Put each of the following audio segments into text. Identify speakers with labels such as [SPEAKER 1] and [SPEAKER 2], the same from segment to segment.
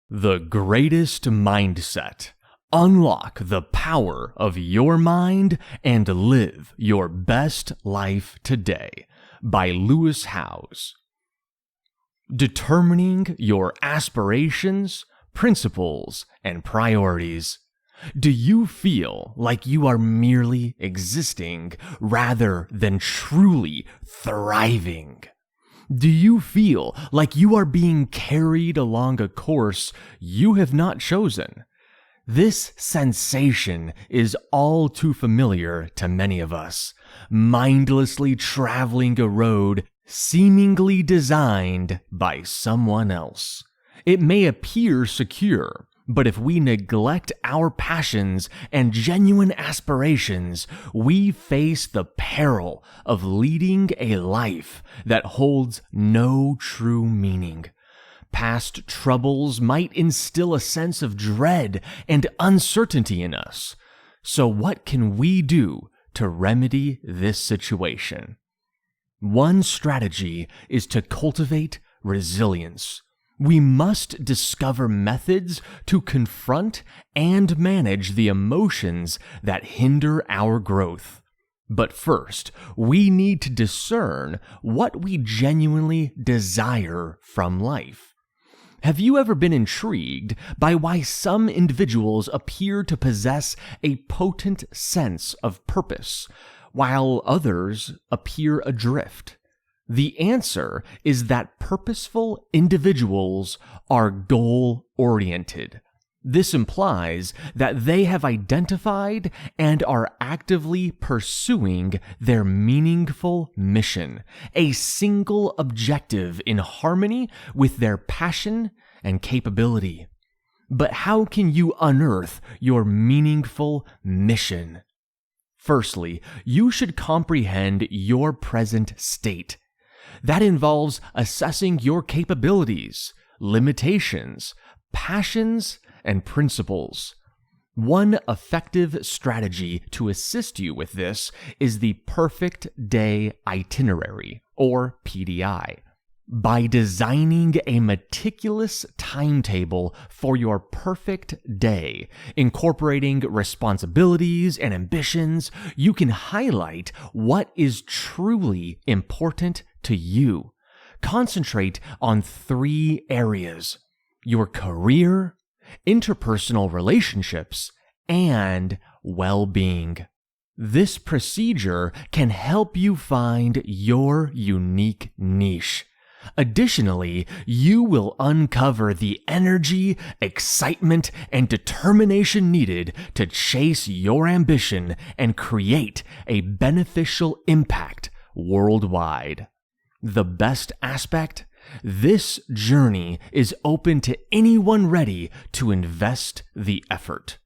[SPEAKER 1] The greatest mindset. Unlock the power of your mind and live your best life today. By Lewis Howes. Determining your aspirations, principles, and priorities. Do you feel like you are merely existing rather than truly thriving? Do you feel like you are being carried along a course you have not chosen? This sensation is all too familiar to many of us, mindlessly traveling a road seemingly designed by someone else. It may appear secure, but if we neglect our passions and genuine aspirations, we face the peril of leading a life that holds no true meaning. Past troubles might instill a sense of dread and uncertainty in us. So what can we do to remedy this situation? One strategy is to cultivate resilience. We must discover methods to confront and manage the emotions that hinder our growth. But first, we need to discern what we genuinely desire from life. Have you ever been intrigued by why some individuals appear to possess a potent sense of purpose, while others appear adrift? The answer is that purposeful individuals are goal-oriented. This implies that they have identified and are actively pursuing their meaningful mission, a single objective in harmony with their passion and capability. But how can you unearth your meaningful mission? Firstly, you should comprehend your present state. That involves assessing your capabilities, limitations, passions, and principles. One effective strategy to assist you with this is the Perfect Day Itinerary, or PDI. By designing a meticulous timetable for your perfect day, incorporating responsibilities and ambitions, you can highlight what is truly important to you. Concentrate on 3 areas: your career, interpersonal relationships, and well-being. This procedure can help you find your unique niche. Additionally, you will uncover the energy, excitement, and determination needed to chase your ambition and create a beneficial impact worldwide. The best aspect? This journey is open to anyone ready to invest the effort.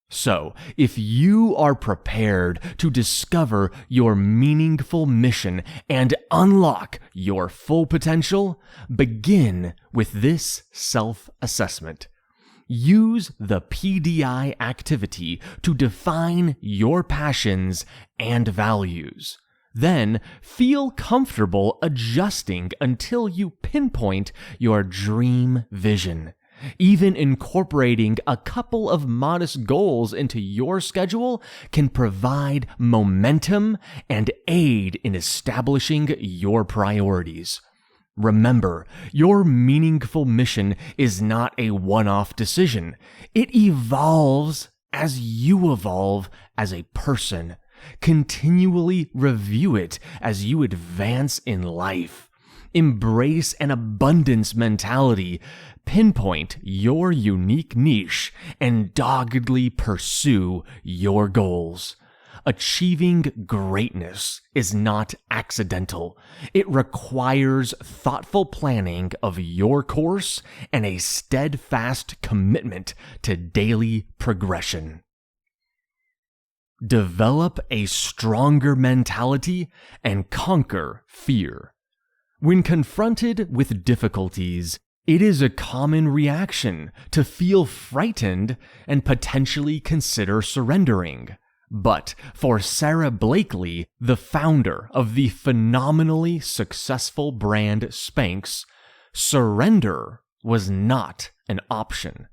[SPEAKER 1] So, if you are prepared to discover your meaningful mission and unlock your full potential, begin with this self-assessment. Use the PDI activity to define your passions and values. Then, feel comfortable adjusting until you pinpoint your dream vision. Even incorporating a couple of modest goals into your schedule can provide momentum and aid in establishing your priorities. Remember, your meaningful mission is not a one-off decision. It evolves as you evolve as a person. Continually review it as you advance in life. Embrace an abundance mentality. Pinpoint your unique niche and doggedly pursue your goals. Achieving greatness is not accidental. It requires thoughtful planning of your course and a steadfast commitment to daily progression. Develop a stronger mentality and conquer fear. When confronted with difficulties, it is a common reaction to feel frightened and potentially consider surrendering. But for Sarah Blakely, the founder of the phenomenally successful brand Spanx, surrender was not an option.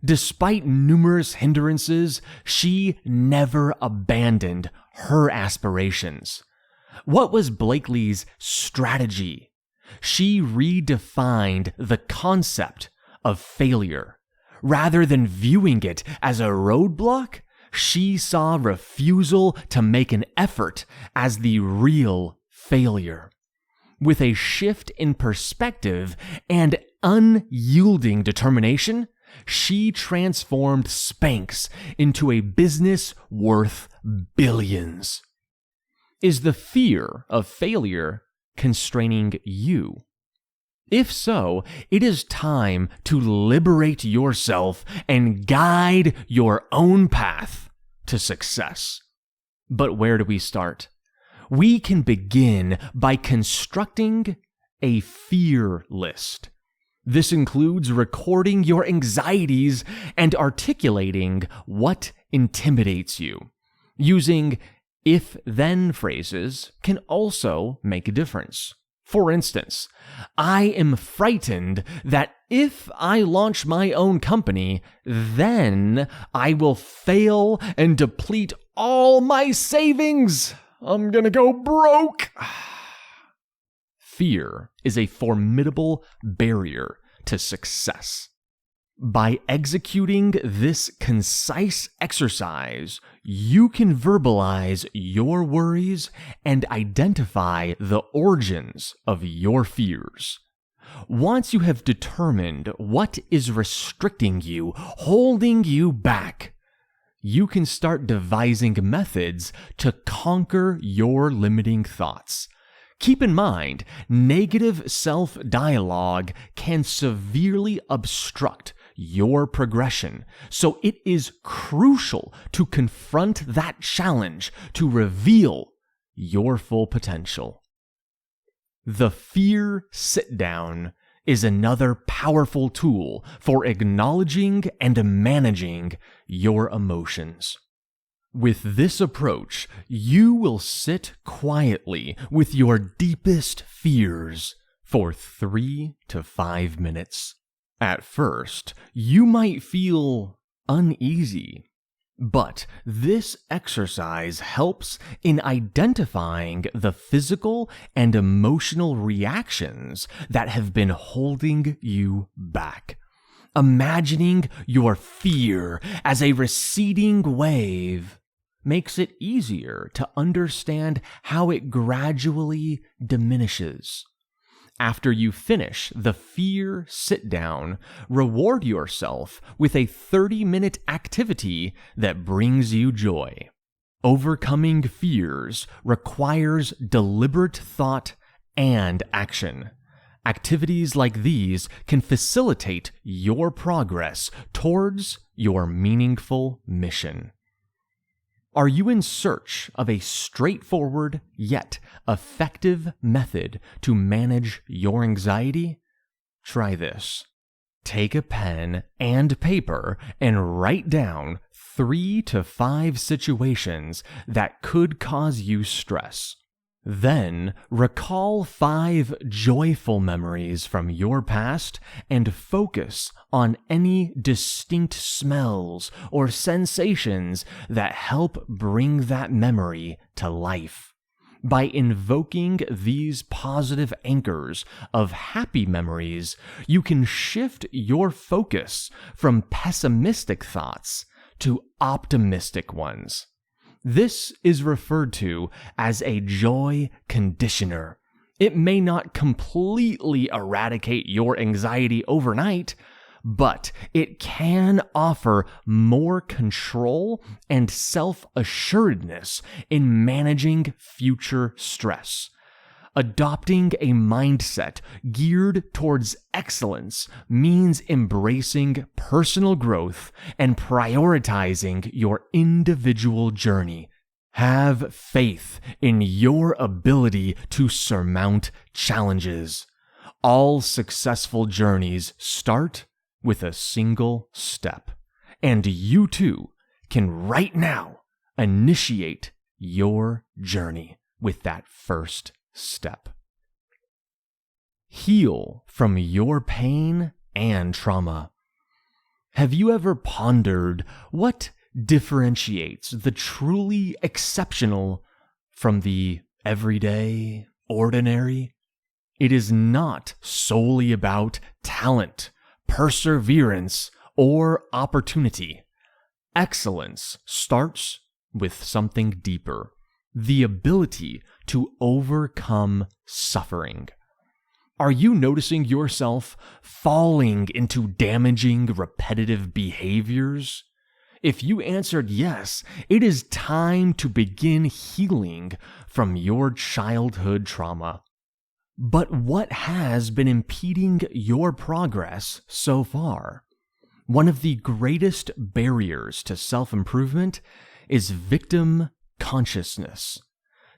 [SPEAKER 1] Despite numerous hindrances, she never abandoned her aspirations. What was Blakely's strategy? She redefined the concept of failure. Rather than viewing it as a roadblock, she saw refusal to make an effort as the real failure. With a shift in perspective and unyielding determination, she transformed Spanx into a business worth billions. Is the fear of failure constraining you? If so, it is time to liberate yourself and guide your own path to success. But where do we start? We can begin by constructing a fear list. This includes recording your anxieties and articulating what intimidates you. Using if-then phrases can also make a difference. For instance, I am frightened that if I launch my own company, then I will fail and deplete all my savings. I'm gonna go broke. Fear is a formidable barrier to success. By executing this concise exercise, you can verbalize your worries and identify the origins of your fears. Once you have determined what is restricting you, holding you back, you can start devising methods to conquer your limiting thoughts. Keep in mind, negative self-dialogue can severely obstruct your progression, so it is crucial to confront that challenge to reveal your full potential. The fear sit-down is another powerful tool for acknowledging and managing your emotions. With this approach, you will sit quietly with your deepest fears for 3 to 5 minutes. At first, you might feel uneasy, but this exercise helps in identifying the physical and emotional reactions that have been holding you back. Imagining your fear as a receding wave makes it easier to understand how it gradually diminishes. After you finish the fear sit-down, reward yourself with a 30-minute activity that brings you joy. Overcoming fears requires deliberate thought and action. Activities like these can facilitate your progress towards your meaningful mission. Are you in search of a straightforward yet effective method to manage your anxiety? Try this. Take a pen and paper and write down 3 to 5 situations that could cause you stress. Then recall 5 joyful memories from your past and focus on any distinct smells or sensations that help bring that memory to life. By invoking these positive anchors of happy memories, you can shift your focus from pessimistic thoughts to optimistic ones. This is referred to as a joy conditioner. It may not completely eradicate your anxiety overnight, but it can offer more control and self-assuredness in managing future stress. Adopting a mindset geared towards excellence means embracing personal growth and prioritizing your individual journey. Have faith in your ability to surmount challenges. All successful journeys start with a single step, and you too can right now initiate your journey with that first step. Heal from your pain and trauma. Have you ever pondered what differentiates the truly exceptional from the everyday, ordinary? It is not solely about talent, perseverance, or opportunity. Excellence starts with something deeper: the ability to overcome suffering. Are you noticing yourself falling into damaging, repetitive behaviors? If you answered yes, it is time to begin healing from your childhood trauma. But what has been impeding your progress so far? One of the greatest barriers to self-improvement is victim consciousness.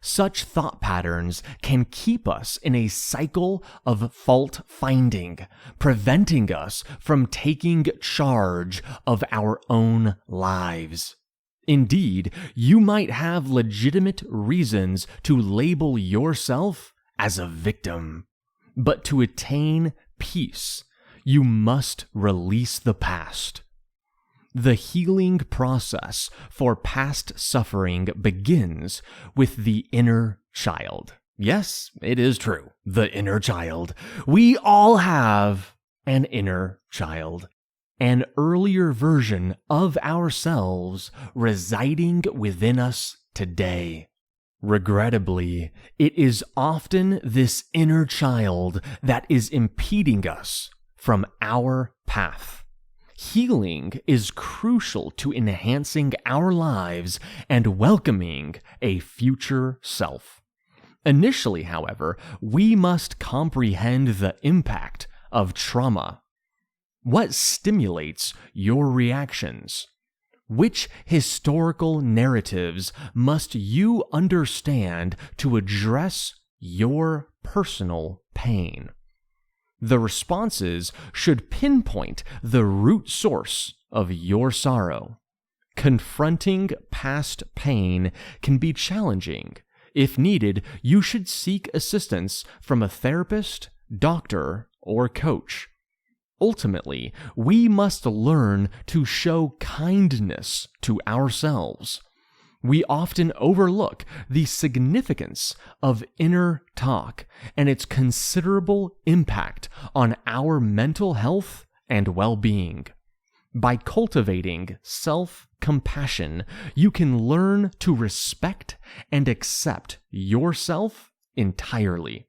[SPEAKER 1] Such thought patterns can keep us in a cycle of fault-finding, preventing us from taking charge of our own lives. Indeed, you might have legitimate reasons to label yourself as a victim. But to attain peace, you must release the past. The healing process for past suffering begins with the inner child. Yes, it is true. The inner child. We all have an inner child, an earlier version of ourselves residing within us today. Regrettably, it is often this inner child that is impeding us from our path. Healing is crucial to enhancing our lives and welcoming a future self. Initially, however, we must comprehend the impact of trauma. What stimulates your reactions? Which historical narratives must you understand to address your personal pain? The responses should pinpoint the root source of your sorrow. Confronting past pain can be challenging. If needed, you should seek assistance from a therapist, doctor, or coach. Ultimately, we must learn to show kindness to ourselves. We often overlook the significance of inner talk and its considerable impact on our mental health and well-being. By cultivating self-compassion, you can learn to respect and accept yourself entirely.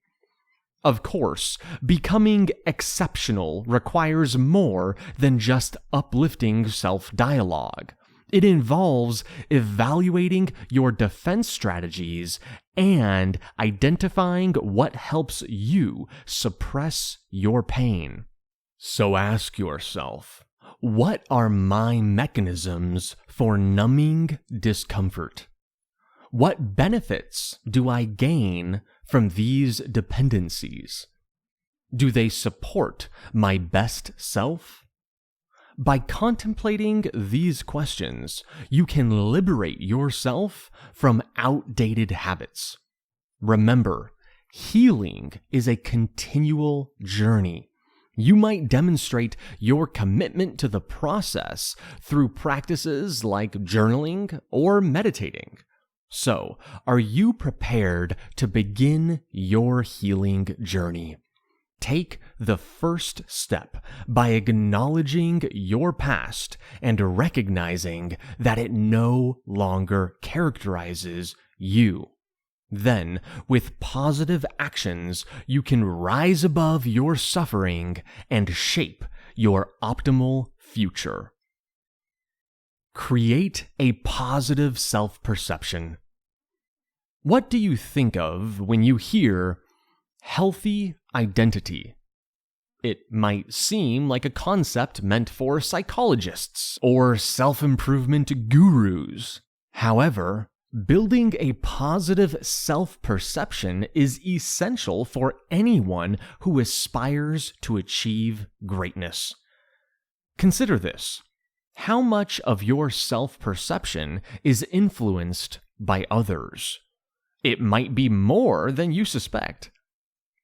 [SPEAKER 1] Of course, becoming exceptional requires more than just uplifting self-dialogue. It involves evaluating your defense strategies and identifying what helps you suppress your pain. So ask yourself, what are my mechanisms for numbing discomfort? What benefits do I gain from these dependencies? Do they support my best self? By contemplating these questions, you can liberate yourself from outdated habits. Remember, healing is a continual journey. You might demonstrate your commitment to the process through practices like journaling or meditating. So, are you prepared to begin your healing journey? Take the first step by acknowledging your past and recognizing that it no longer characterizes you. Then, with positive actions, you can rise above your suffering and shape your optimal future. Create a positive self-perception. What do you think of when you hear healthy identity? It might seem like a concept meant for psychologists or self-improvement gurus. However, building a positive self-perception is essential for anyone who aspires to achieve greatness. Consider this. How much of your self-perception is influenced by others? It might be more than you suspect.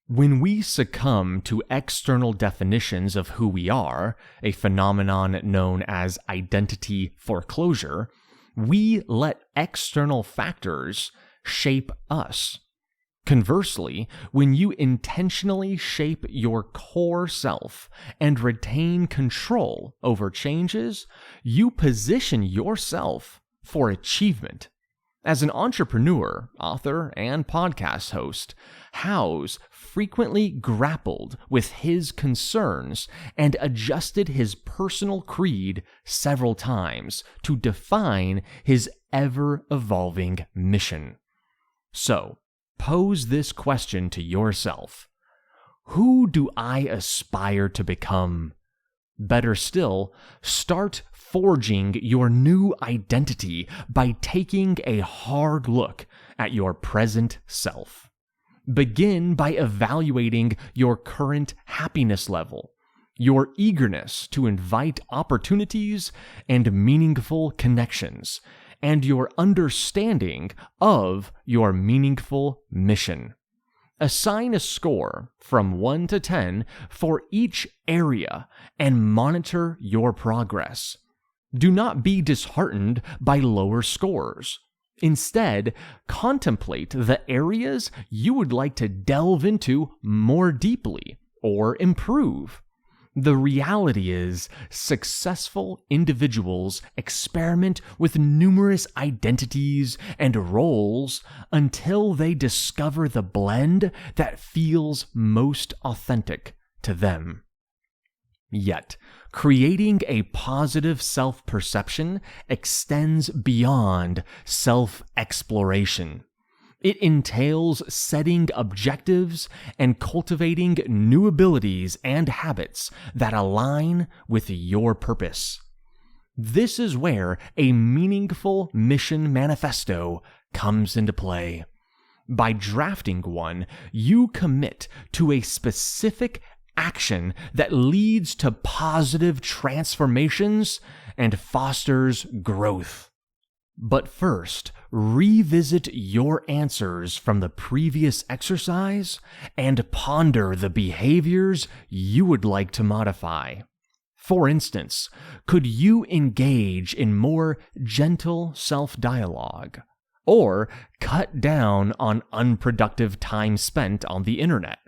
[SPEAKER 1] When we succumb to external definitions of who we are, a phenomenon known as identity foreclosure, we let external factors shape us. Conversely, when you intentionally shape your core self and retain control over changes, you position yourself for achievement. As an entrepreneur, author, and podcast host, Howes frequently grappled with his concerns and adjusted his personal creed several times to define his ever-evolving mission. So, pose this question to yourself: who do I aspire to become? Better still, start forging your new identity by taking a hard look at your present self. Begin by evaluating your current happiness level, your eagerness to invite opportunities and meaningful connections, and your understanding of your meaningful mission. Assign a score from 1 to 10 for each area and monitor your progress. Do not be disheartened by lower scores. Instead, contemplate the areas you would like to delve into more deeply or improve. The reality is, successful individuals experiment with numerous identities and roles until they discover the blend that feels most authentic to them. Yet, creating a positive self-perception extends beyond self-exploration. It entails setting objectives and cultivating new abilities and habits that align with your purpose. This is where a meaningful mission manifesto comes into play. By drafting one, you commit to a specific action that leads to positive transformations and fosters growth. But first, revisit your answers from the previous exercise and ponder the behaviors you would like to modify. For instance, could you engage in more gentle self-dialogue, or cut down on unproductive time spent on the internet?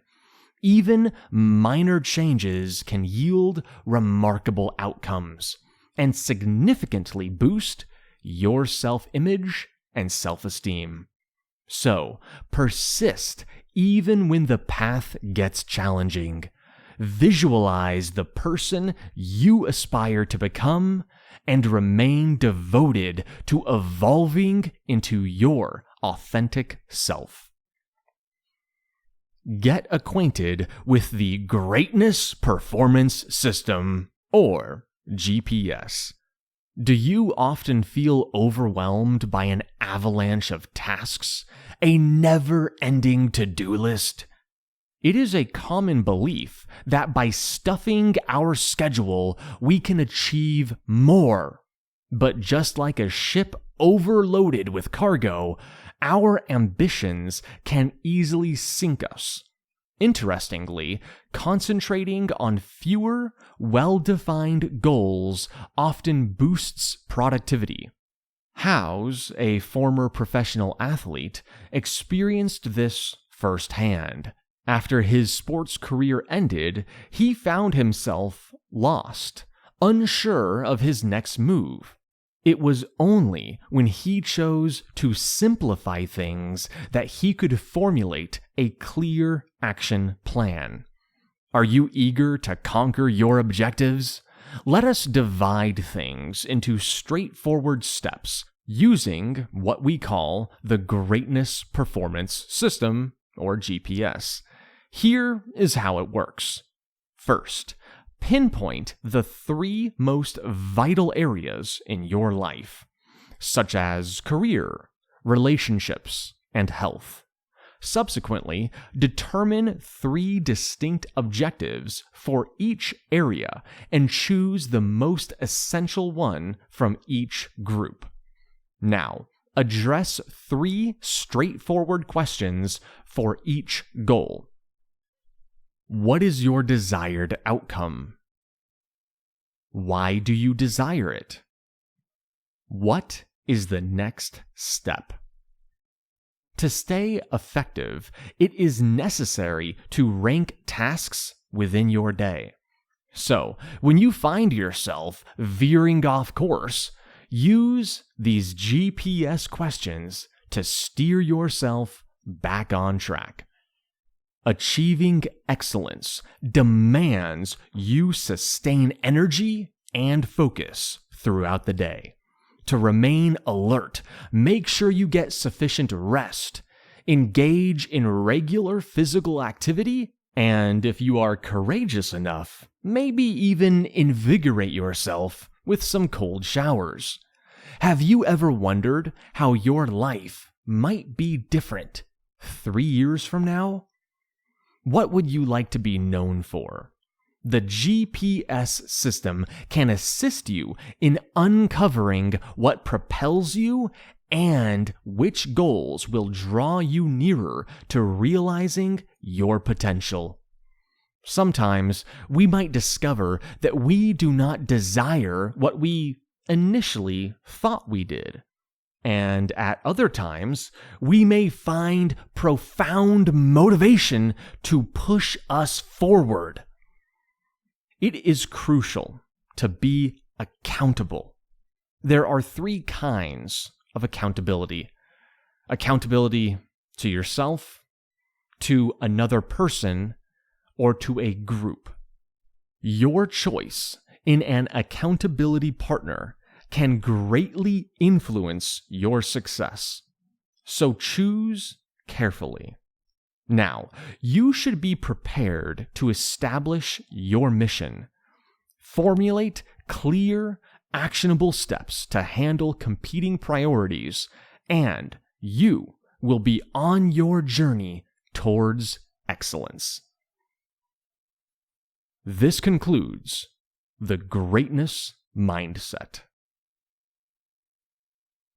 [SPEAKER 1] Even minor changes can yield remarkable outcomes and significantly boost your self-image and self-esteem. So, persist even when the path gets challenging. Visualize the person you aspire to become and remain devoted to evolving into your authentic self. Get acquainted with the Greatness Performance System, or GPS. Do you often feel overwhelmed by an avalanche of tasks, a never-ending to-do list? It is a common belief that by stuffing our schedule, we can achieve more. But just like a ship overloaded with cargo, our ambitions can easily sink us. Interestingly, concentrating on fewer, well-defined goals often boosts productivity. Howes, a former professional athlete, experienced this firsthand. After his sports career ended, he found himself lost, unsure of his next move. It was only when he chose to simplify things that he could formulate a clear action plan. Are you eager to conquer your objectives? Let us divide things into straightforward steps using what we call the Greatness Performance System, or GPS. Here is how it works. First, pinpoint the 3 most vital areas in your life, such as career, relationships, and health. Subsequently, determine 3 distinct objectives for each area and choose the most essential one from each group. Now, address 3 straightforward questions for each goal. What is your desired outcome? Why do you desire it? What is the next step? To stay effective, it is necessary to rank tasks within your day. So, when you find yourself veering off course, use these GPS questions to steer yourself back on track. Achieving excellence demands you sustain energy and focus throughout the day. To remain alert, make sure you get sufficient rest, engage in regular physical activity, and if you are courageous enough, maybe even invigorate yourself with some cold showers. Have you ever wondered how your life might be different 3 years from now? What would you like to be known for? The GPS system can assist you in uncovering what propels you and which goals will draw you nearer to realizing your potential. Sometimes we might discover that we do not desire what we initially thought we did. And at other times, we may find profound motivation to push us forward. It is crucial to be accountable. There are 3 kinds of accountability. Accountability to yourself, to another person, or to a group. Your choice in an accountability partner can greatly influence your success. So choose carefully. Now, you should be prepared to establish your mission. Formulate clear, actionable steps to handle competing priorities, and you will be on your journey towards excellence. This concludes the Greatness Mindset.